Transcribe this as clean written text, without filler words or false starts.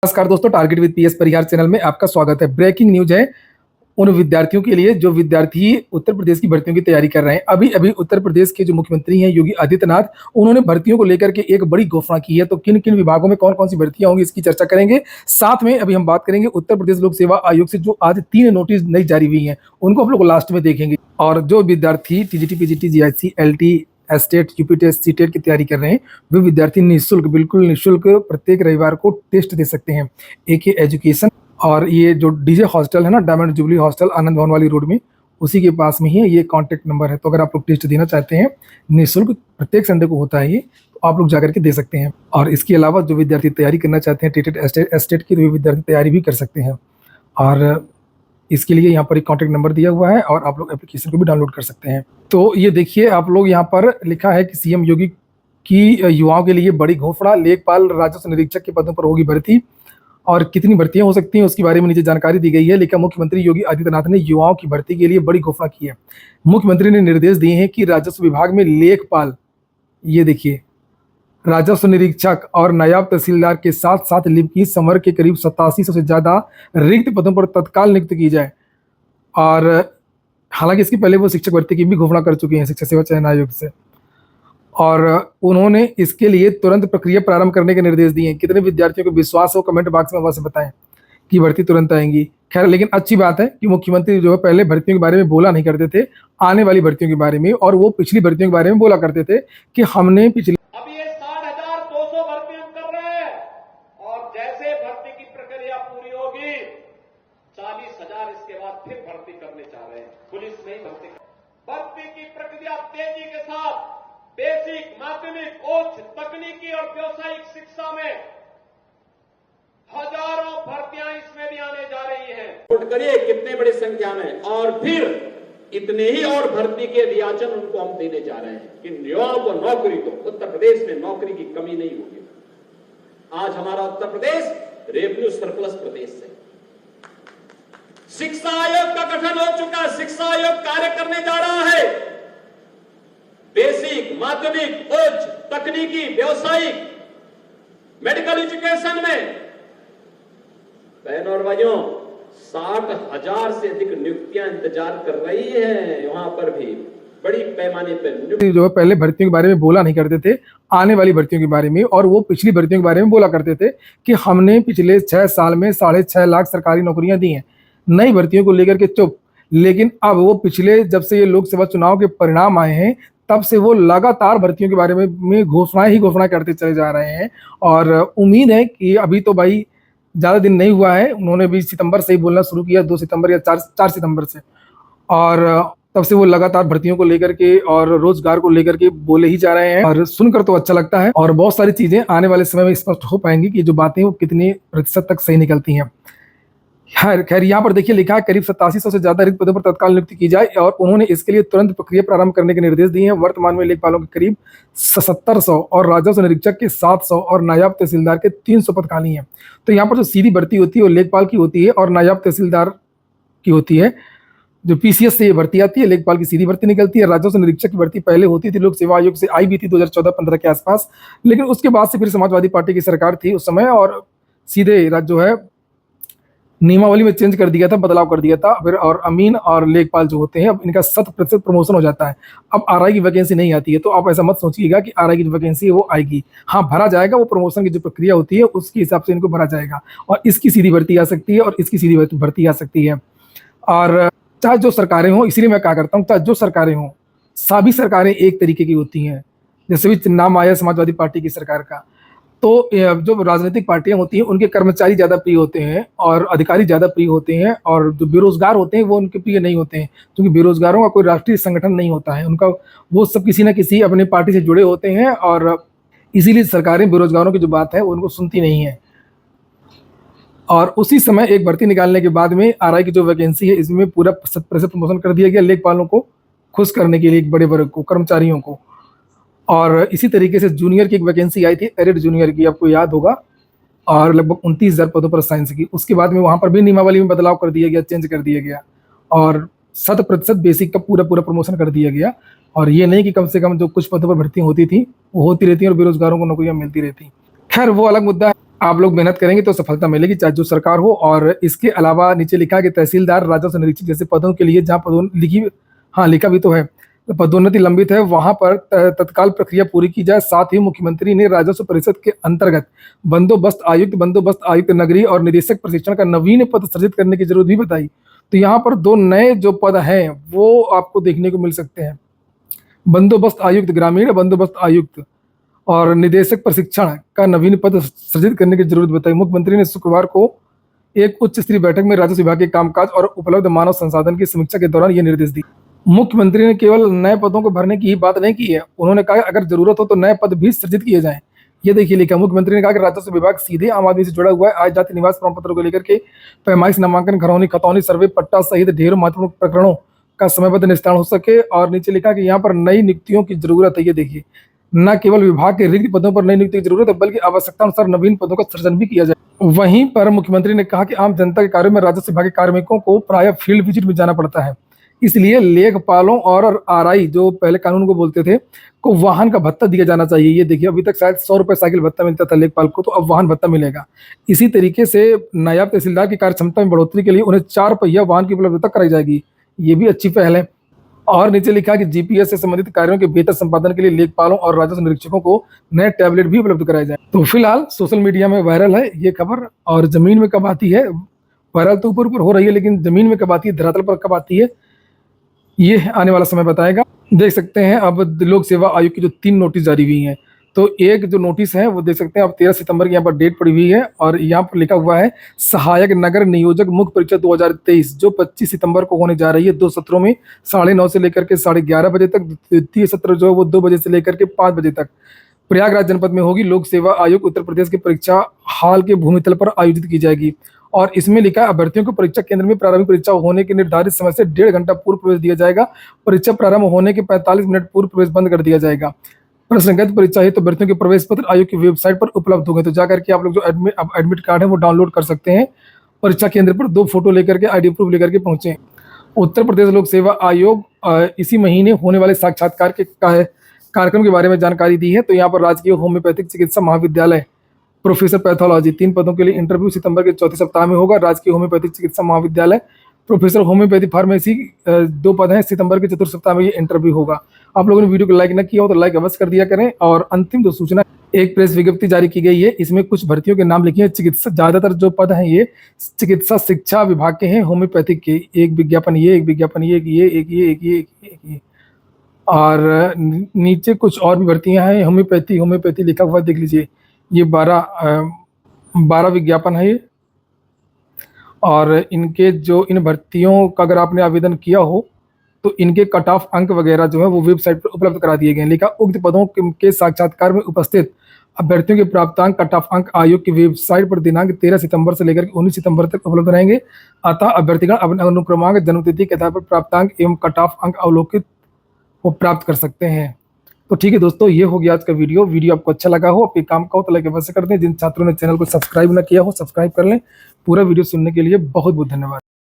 नमस्कार दोस्तों, target with PS Parihar channel में आपका स्वागत है। ब्रेकिंग न्यूज है उन विद्यार्थियों के लिए जो विद्यार्थी उत्तर प्रदेश की भर्तियों की तैयारी कर रहे हैं। अभी अभी उत्तर प्रदेश के जो मुख्यमंत्री हैं योगी आदित्यनाथ, उन्होंने भर्तियों को लेकर के एक बड़ी घोषणा की है। तो किन किन विभागों में कौन कौन सी भर्तियां होंगी इसकी चर्चा करेंगे। साथ में अभी हम बात करेंगे उत्तर प्रदेश लोक सेवा आयोग से जो आज 3 नोटिस नई जारी हुई हैं, उनको हम लोग लास्ट में देखेंगे। और जो विद्यार्थी टीजीटी, पीजीटी, जीआईसी, एलटी, एस्टेट, यूपीटेस्ट, सीटेट की तैयारी कर रहे हैं, वे विद्यार्थी निःशुल्क, बिल्कुल निःशुल्क प्रत्येक रविवार को टेस्ट दे सकते हैं। एक ये एजुकेशन और ये जो डीजे हॉस्टल है ना, डायमंड जुबली हॉस्टल आनंद भवन वाली रोड में, उसी के पास में ही है। ये कॉन्टैक्ट नंबर है। तो अगर आप लोग टेस्ट देना चाहते हैं, निःशुल्क प्रत्येक संडे को होता है ये, तो आप लोग जाकर के दे सकते हैं। और इसके अलावा जो विद्यार्थी तैयारी करना चाहते हैं टेटेड एस्टेट की, तो वे विद्यार्थी तैयारी भी कर सकते हैं। और इसके लिए यहाँ पर एक कॉन्टैक्ट नंबर दिया हुआ है और आप लोग एप्लीकेशन को भी डाउनलोड कर सकते हैं। तो ये देखिए, आप लोग यहाँ पर लिखा है कि सीएम योगी की युवाओं के लिए बड़ी घोषणा, लेखपाल राजस्व निरीक्षक के पदों पर होगी भर्ती। और कितनी भर्तियां हो सकती हैं उसके बारे में नीचे जानकारी दी गई है। लेकिन मुख्यमंत्री योगी आदित्यनाथ ने युवाओं की भर्ती के लिए बड़ी घोषणा की है। मुख्यमंत्री ने निर्देश दिए हैं कि राजस्व विभाग में लेखपाल, ये देखिए, राजस्व निरीक्षक और नायब तहसीलदार के साथ साथ लिपिक संवर्ग के करीब 8700 से ज्यादा रिक्त पदों पर तत्काल नियुक्त की जाए। और हालांकि इसके पहले वो शिक्षक भर्ती की भी घोषणा कर चुके हैं शिक्षा सेवा चयन आयोग से। और उन्होंने इसके लिए तुरंत प्रक्रिया प्रारंभ करने के निर्देश दिए हैं। कितने विद्यार्थियों को विश्वास हो, कमेंट बॉक्स में अवश्य बताएं कि भर्ती तुरंत आएंगी। खैर, लेकिन अच्छी बात है कि मुख्यमंत्री जो है पहले भर्तियों के बारे में बोला नहीं करते थे, आने वाली भर्तियों के बारे में, और वो पिछली भर्तियों के बारे में बोला करते थे कि हमने पिछली 60,200 भर्ती हम कर रहे हैं। और जैसे भर्ती की प्रक्रिया पूरी होगी, 40,000 इसके बाद फिर भर्ती करने जा रहे हैं। पुलिस में ही भर्ती की प्रक्रिया तेजी के साथ बेसिक, माध्यमिक, उच्च, तकनीकी और व्यावसायिक शिक्षा में हजारों भर्तियां इसमें भी आने जा रही हैं। नोट करिए कितने बड़ी संख्या में, और फिर इतने ही और भर्ती के रियाचन उनको हम देने जा रहे हैं कि युवाओं को नौकरी, तो उत्तर प्रदेश में नौकरी की कमी नहीं होगी। आज हमारा उत्तर प्रदेश रेवेन्यू सरप्लस प्रदेश है। शिक्षा आयोग का गठन हो चुका है। शिक्षा आयोग कार्य करने जा रहा है। बेसिक, माध्यमिक, उच्च, तकनीकी, व्यावसायिक, मेडिकल एजुकेशन में बहनों और भाइयों 60,000 से अधिक नियुक्तियां इंतजार कर रही है। वहां पर भी बड़ी पैमाने पर जो है पहले भर्तियों के बारे में बोला नहीं करते थे, आने वाली भर्तियों के बारे में, और वो पिछली भर्तियों के बारे में बोला करते थे कि हमने पिछले 6 साल में 6.5 लाख सरकारी नौकरियां दी हैं। नई भर्तियों को लेकर के चुप। लेकिन अब वो पिछले, जब से ये लोकसभा चुनाव के परिणाम आए हैं, तब से वो लगातार भर्तियों के बारे में घोषणा करते चले जा रहे हैं। और उम्मीद है कि अभी तो भाई ज़्यादा दिन नहीं हुआ है, उन्होंने भी सितंबर से ही बोलना शुरू किया, 2 सितंबर या 4 सितंबर से। और तब से वो लगातार भर्तियों को लेकर के और रोजगार को लेकर के बोले ही जा रहे हैं। और सुनकर तो अच्छा लगता है। और बहुत सारी चीजें आने वाले समय में स्पष्ट हो पाएंगी कि जो बातें वो कितने प्रतिशत तक सही निकलती हैं। खैर, यहाँ पर देखिए लिखा है करीब 8700 से ज्यादा रिक्त पदों पर तत्काल नियुक्ति की जाए, और उन्होंने इसके लिए तुरंत प्रक्रिया प्रारंभ करने के निर्देश दिए हैं। वर्तमान में लेखपालों के करीब 7700 और राजस्व निरीक्षक के 700 और नायब तहसीलदार के 300 पद खाली हैं। तो यहाँ पर जो सीधी भर्ती होती है वो लेखपाल की होती है और नायब तहसीलदार की होती है। जो पीसीएस से ये भर्ती आती है, लेखपाल की सीधी भर्ती निकलती है। राजस्व निरीक्षक की भर्ती पहले होती थी, लोक सेवा आयोग से आई भी थी 2014-15 के आसपास। लेकिन उसके बाद से फिर समाजवादी पार्टी की सरकार थी उस समय, और सीधे जो है नियमावली में चेंज कर दिया था, बदलाव कर दिया था फिर। और अमीन और लेखपाल जो होते हैं, अब इनका 100% प्रमोशन हो जाता है। अब आरआई की वैकेंसी नहीं आती है। तो आप ऐसा मत सोचिएगा कि आरआई की जो वैकेंसी है वो आएगी। हाँ, भरा जाएगा, वो प्रमोशन की जो प्रक्रिया होती है उसके हिसाब से इनको भरा जाएगा। और इसकी सीधी भर्ती आ सकती है और इसकी सीधी भर्ती आ सकती है। और चाहे जो सरकारें हों, इसीलिए मैं क्या करता हूँ, चाहे जो सरकारें हों, सभी सरकारें एक तरीके की होती हैं। जैसे भी नाम आया समाजवादी पार्टी की सरकार का, तो जो राजनीतिक पार्टियां होती हैं उनके कर्मचारी ज़्यादा प्रिय होते हैं और अधिकारी ज़्यादा प्रिय होते हैं, और जो बेरोजगार होते हैं वो उनके प्रिय नहीं होते हैं, क्योंकि बेरोजगारों का कोई राष्ट्रीय संगठन नहीं होता है उनका। वो सब किसी न किसी अपने पार्टी से जुड़े होते हैं, और इसीलिए सरकारें बेरोजगारों की जो बात है उनको सुनती नहीं है। और उसी समय एक भर्ती निकालने के बाद में आरआई की जो वैकेंसी है, इसमें पूरा 100% प्रमोशन कर दिया गया लेखपालों को खुश करने के लिए, एक बड़े वर्ग को, कर्मचारियों को। और इसी तरीके से जूनियर की एक वैकेंसी आई थी, एरिड जूनियर की, आपको याद होगा, और लगभग 29,000 पदों पर साइंस की। उसके बाद में वहाँ पर भी नियमावली में बदलाव कर दिया गया, चेंज कर दिया गया, और 100% बेसिक का पूरा प्रमोशन कर दिया गया। और ये नहीं कि कम से कम जो कुछ पदों पर भर्ती होती थी वो होती रहती और बेरोजगारों को नौकरियां मिलती रहती। खैर, वो अलग मुद्दा है। आप लोग मेहनत करेंगे तो सफलता मिलेगी, चाहे जो सरकार हो। और इसके अलावा नीचे लिखा है कि तहसीलदार, राजस्व निरीक्षक जैसे पदों के लिए जहाँ लिखा भी तो है, पदोन्नति लंबित है, वहां पर तत्काल प्रक्रिया पूरी की जाए। साथ ही मुख्यमंत्री ने राजस्व परिषद के अंतर्गत बंदोबस्त आयुक्त नगरीय और निदेशक प्रशिक्षण का नवीन पद सृजित करने की जरूरत भी बताई। तो यहाँ पर 2 नए जो पद हैं वो आपको देखने को मिल सकते हैं, बंदोबस्त आयुक्त ग्रामीण, बंदोबस्त आयुक्त और निदेशक प्रशिक्षण का नवीन पद सृजित करने की जरूरत बताई। मुख्यमंत्री ने शुक्रवार को एक उच्च स्तरीय बैठक में राजस्व विभाग के कामकाज और उपलब्ध मानव संसाधन की समीक्षा के दौरान ये निर्देश दिए। मुख्यमंत्री ने केवल नए पदों को भरने की ही बात नहीं की है, उन्होंने कहा अगर जरूरत हो तो नए पद भी सृजित किए जाएं। ये देखिए लिखा, मुख्यमंत्री ने कहा कि राजस्व विभाग सीधे आम आदमी से जुड़ा हुआ है। आय जाति निवास प्रमाण पत्रों को लेकर के पैमाइश, नामांकन, घरौनी, खतौनी, सर्वे, पट्टा सहित ढेरों महत्वपूर्ण प्रकरणों का समयबद्ध निस्तारण हो सके। और नीचे लिखा कि यहाँ पर नई नियुक्तियों की जरूरत है। ये देखिए, न केवल विभाग के रिक्त पदों पर नई नियुक्ति की जरूरत है, बल्कि आवश्यकता अनुसार नवीन पदों का सृजन भी किया जाए। वहीं पर मुख्यमंत्री ने कहा कि आम जनता के कार्यों में राजस्व विभाग के कार्मिकों को प्रायः फील्ड विजिट में जाना पड़ता है, इसलिए लेखपालों और आरआई, जो पहले कानून को बोलते थे, को वाहन का भत्ता दिया जाना चाहिए। ये देखिए, अभी तक शायद 100 रुपये साइकिल भत्ता मिलता था लेखपाल को, तो अब वाहन भत्ता मिलेगा। इसी तरीके से नायब तहसीलदार की कार्य क्षमता में बढ़ोतरी के लिए उन्हें 4 पहिया वाहन की उपलब्धता कराई जाएगी। ये भी अच्छी पहल है। और नीचे लिखा कि जीपीएस से संबंधित कार्यों के बेहतर संपादन के लिए लेखपालों और राजस्व निरीक्षकों को नए टैबलेट भी उपलब्ध कराए जाए। तो फिलहाल सोशल मीडिया में वायरल है ये खबर, और जमीन में कब आती है, वायरल तो ऊपर ऊपर हो रही है, लेकिन जमीन में कब आती है, धरातल पर कब आती है, ये आने वाला समय बताएगा। देख सकते हैं अब लोक सेवा आयोग की जो 3 नोटिस जारी हुई हैं, तो एक जो नोटिस है वो देख सकते हैं, अब 13 सितंबर की यहाँ पर डेट पड़ी हुई है, और यहाँ पर लिखा हुआ है सहायक नगर नियोजक मुख्य परीक्षा 2023, जो 25 सितंबर को होने जा रही है। 2 सत्रों में 9:30 से लेकर के 11:30 बजे तक। द्वितीय सत्र जो है वो 2 बजे से लेकर के 5 बजे तक प्रयागराज जनपद में होगी। लोक सेवा आयोग उत्तर प्रदेश की परीक्षा हाल के भूमितल पर आयोजित की जाएगी। और इसमें लिखा है अभ्यर्थियों को परीक्षा केंद्र में प्रारंभिक परीक्षा होने के निर्धारित समय से 1.5 घंटा पूर्व प्रवेश दिया जाएगा। परीक्षा प्रारंभ होने के 45 मिनट पूर्व प्रवेश बंद कर दिया जाएगा। प्रश्नगत परीक्षा हेतु अभ्यर्थियों के प्रवेश पत्र आयोग की वेबसाइट पर उपलब्ध होंगे, तो जाकर के आप लोग जो एडमिट कार्ड है वो डाउनलोड कर सकते हैं। परीक्षा केंद्र पर 2 फोटो लेकर के, आईडी प्रूफ लेकर के पहुंचे। उत्तर प्रदेश लोक सेवा आयोग इसी महीने होने वाले साक्षात्कार के कार्यक्रम के बारे में जानकारी दी है। तो यहाँ पर राजकीय होम्योपैथिक चिकित्सा महाविद्यालय प्रोफेसर पैथोलॉजी 3 पदों के लिए इंटरव्यू सितंबर के चौथे सप्ताह में होगा। राजकीय होम्योपैथिक चिकित्सा महाविद्यालय प्रोफेसर होम्योपैथी फार्मेसी 2 पद हैं, सितंबर के चतुर्थ सप्ताह में ये इंटरव्यू होगा। आप लोगों ने वीडियो को लाइक न किया हो तो लाइक अवश्य कर दिया करें। और अंतिम जो सूचना, एक प्रेस विज्ञप्ति जारी की गई है, इसमें कुछ भर्तियों के नाम लिखे हैं। चिकित्सा, ज्यादातर जो पद हैं ये चिकित्सा शिक्षा विभाग के हैं, होम्योपैथिक के। एक विज्ञापन ये, एक विज्ञापन ये, एक ये। और नीचे कुछ और भी भर्तियां हैं। होम्योपैथी लिखा हुआ देख लीजिए, ये 12 विज्ञापन है ये। और इनके जो इन भर्तियों का अगर आपने आवेदन किया हो तो इनके कट ऑफ अंक वगैरह जो है वो वेबसाइट पर उपलब्ध करा दिए गए हैं। लिखा उक्त पदों के साक्षात्कार में उपस्थित अभ्यर्थियों के प्राप्तांक कट ऑफ अंक आयोग की वेबसाइट पर दिनांक 13 सितंबर से लेकर 19 सितंबर तक उपलब्ध रहेंगे। अतः अभ्यर्थीगण अपने अनुक्रमांक, जन्मतिथि के आधार पर प्राप्तांक एवं कट ऑफ अंक अवलोकित वो प्राप्त कर सकते हैं। तो ठीक है दोस्तों, ये हो गया आज का वीडियो आपको अच्छा लगा हो, आपके काम का हो तो लाइक अवश्य कर दें। जिन छात्रों ने चैनल को सब्सक्राइब न किया हो सब्सक्राइब कर लें। पूरा वीडियो सुनने के लिए बहुत बहुत धन्यवाद।